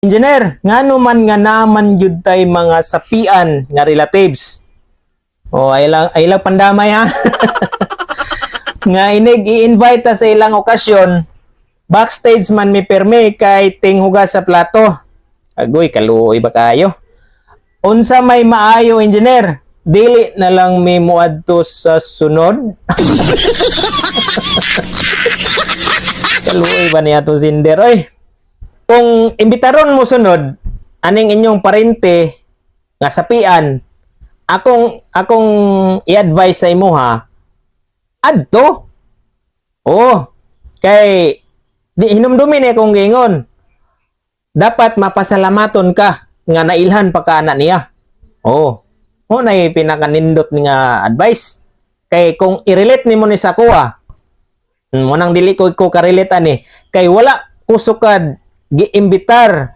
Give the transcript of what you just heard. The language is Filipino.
Engineer, ngano man nga naman jud tay mga sapian nga relatives. O ay lang pandamay ha. Nga inig i-invite ta sa ilang okasyon, backstage man mi permi kay ting hugas sa plato. Agoy, kaluoy ba kayo? Unsa may maayo, engineer? Dili na lang mi muadto sa sunod. Kaluoy ba niya to sinder? Oy, kung imbitaron mo sunod, aning inyong parente nga sapian, akong i-advise sa imo ha, adto. Oh, kay di hinumdumin ni akong gingon. Dapat mapasalamaton ka nga nailhan pa ka anak niya. Oh, mo na pinakanindot nga advice. Kay kung i-relate nimo ni sa kuha, mo nang dili ko ka-relate ani, kay wala ko sukad giimbitar